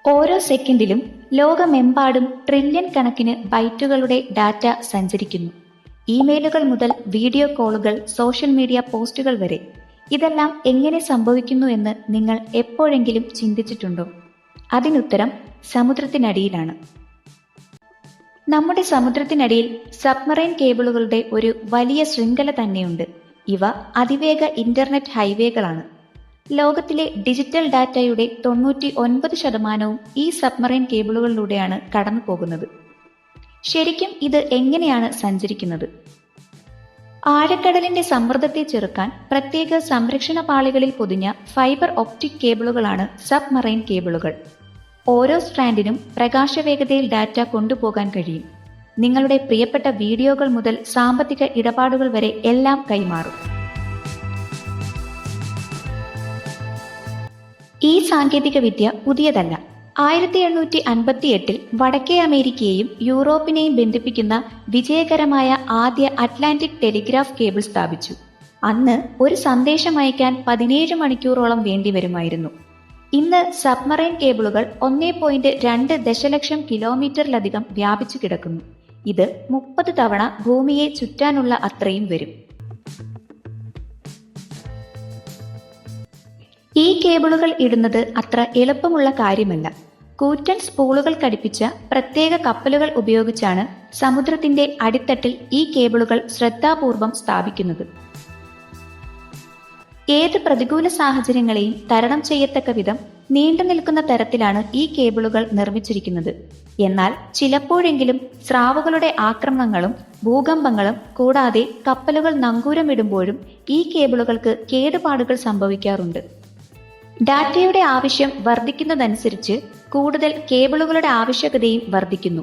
ഓരോ സെക്കൻഡിലും ലോകമെമ്പാടും ട്രില്യൺ കണക്കിന് ബൈറ്റുകളുടെ ഡാറ്റ സഞ്ചരിക്കുന്നു. ഇമെയിലുകൾ മുതൽ വീഡിയോ കോളുകൾ, സോഷ്യൽ മീഡിയ പോസ്റ്റുകൾ വരെ. ഇതെല്ലാം എങ്ങനെ സംഭവിക്കുന്നു എന്ന് നിങ്ങൾ എപ്പോഴെങ്കിലും ചിന്തിച്ചിട്ടുണ്ടോ? അതിനുത്തരം സമുദ്രത്തിനടിയിലാണ്. നമ്മുടെ സമുദ്രത്തിനടിയിൽ സബ്മറൈൻ കേബിളുകളുടെ ഒരു വലിയ ശൃംഖല തന്നെയുണ്ട്. ഇവ അതിവേഗ ഇന്റർനെറ്റ് ഹൈവേകളാണ്. ലോകത്തിലെ ഡിജിറ്റൽ ഡാറ്റയുടെ 99% ഈ സബ്മറൈൻ കേബിളുകളിലൂടെയാണ് കടന്നു പോകുന്നത്. ശരിക്കും ഇത് എങ്ങനെയാണ് സഞ്ചരിക്കുന്നത്? ആഴക്കടലിന്റെ സമ്മർദ്ദത്തെ ചെറുക്കാൻ പ്രത്യേക സംരക്ഷണ പാളികളിൽ പൊതിഞ്ഞ ഫൈബർ ഒപ്റ്റിക് കേബിളുകളാണ് സബ്മറൈൻ കേബിളുകൾ. ഓരോ സ്ട്രാൻഡിനും പ്രകാശവേഗതയിൽ ഡാറ്റ കൊണ്ടുപോകാൻ കഴിയും. നിങ്ങളുടെ പ്രിയപ്പെട്ട വീഡിയോകൾ മുതൽ സാമ്പത്തിക ഇടപാടുകൾ വരെ എല്ലാം കൈമാറും. ഈ സാങ്കേതികവിദ്യ പുതിയതല്ല. 1858 വടക്കേ അമേരിക്കയെയും യൂറോപ്പിനെയും ബന്ധിപ്പിക്കുന്ന വിജയകരമായ ആദ്യ അറ്റ്ലാന്റിക് ടെലിഗ്രാഫ് കേബിൾ സ്ഥാപിച്ചു. അന്ന് ഒരു സന്ദേശം അയക്കാൻ 17 മണിക്കൂറോളം വേണ്ടിവരുമായിരുന്നു. ഇന്ന് സബ്മറൈൻ കേബിളുകൾ 1.2 ദശലക്ഷം കിലോമീറ്ററിലധികം വ്യാപിച്ചു കിടക്കുന്നു. ഇത് 30 തവണ ഭൂമിയെ ചുറ്റാനുള്ള അത്രയും വരും. ഈ കേബിളുകൾ ഇടുന്നത് അത്ര എളുപ്പമുള്ള കാര്യമല്ല. കൂറ്റൻ സ്പൂളുകൾ ഘടിപ്പിച്ച പ്രത്യേക കപ്പലുകൾ ഉപയോഗിച്ചാണ് സമുദ്രത്തിന്റെ അടിത്തട്ടിൽ ഈ കേബിളുകൾ ശ്രദ്ധാപൂർവം സ്ഥാപിക്കുന്നത്. ഏത് പ്രതികൂല സാഹചര്യങ്ങളെയും തരണം ചെയ്യത്തക്ക വിധം നീണ്ടു നിൽക്കുന്ന തരത്തിലാണ് ഈ കേബിളുകൾ നിർമ്മിച്ചിരിക്കുന്നത്. എന്നാൽ ചിലപ്പോഴെങ്കിലും സ്രാവുകളുടെ ആക്രമണങ്ങളും ഭൂകമ്പങ്ങളും കൂടാതെ കപ്പലുകൾ നങ്കൂരമിടുമ്പോഴും ഈ കേബിളുകൾക്ക് കേടുപാടുകൾ സംഭവിക്കാറുണ്ട്. ഡാറ്റയുടെ ആവശ്യം വർദ്ധിക്കുന്നതനുസരിച്ച് കൂടുതൽ കേബിളുകളുടെ ആവശ്യകതയും വർദ്ധിക്കുന്നു.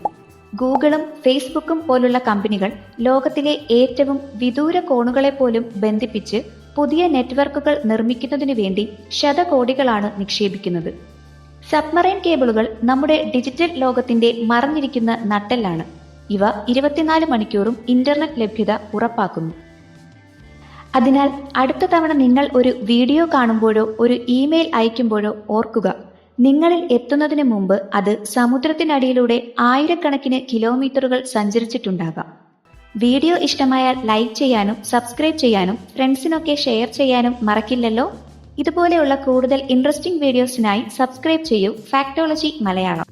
ഗൂഗിളും ഫേസ്ബുക്കും പോലുള്ള കമ്പനികൾ ലോകത്തിലെ ഏറ്റവും വിദൂര കോണുകളെപ്പോലും ബന്ധിപ്പിച്ച് പുതിയ നെറ്റ്വർക്കുകൾ നിർമ്മിക്കുന്നതിനു വേണ്ടി ശതകോടികളാണ് നിക്ഷേപിക്കുന്നത്. സബ്മറൈൻ കേബിളുകൾ നമ്മുടെ ഡിജിറ്റൽ ലോകത്തിന്റെ മറഞ്ഞിരിക്കുന്ന നട്ടെല്ലാണ്. ഇവ 24 മണിക്കൂറും ഇന്റർനെറ്റ് ലഭ്യത ഉറപ്പാക്കുന്നു. അതിനാൽ അടുത്ത തവണ നിങ്ങൾ ഒരു വീഡിയോ കാണുമ്പോഴോ ഒരു ഇമെയിൽ അയക്കുമ്പോഴോ ഓർക്കുക, നിങ്ങളിൽ എത്തുന്നതിന് മുമ്പ് അത് സമുദ്രത്തിനടിയിലൂടെ ആയിരക്കണക്കിന് കിലോമീറ്ററുകൾ സഞ്ചരിച്ചിട്ടുണ്ടാകാം. വീഡിയോ ഇഷ്ടമായാൽ ലൈക്ക് ചെയ്യാനും സബ്സ്ക്രൈബ് ചെയ്യാനും ഫ്രണ്ട്സിനൊക്കെ ഷെയർ ചെയ്യാനും മറക്കില്ലല്ലോ. ഇതുപോലെയുള്ള കൂടുതൽ ഇൻട്രസ്റ്റിംഗ് വീഡിയോസിനായി സബ്സ്ക്രൈബ് ചെയ്യൂ ഫാക്ടോളജി മലയാളം.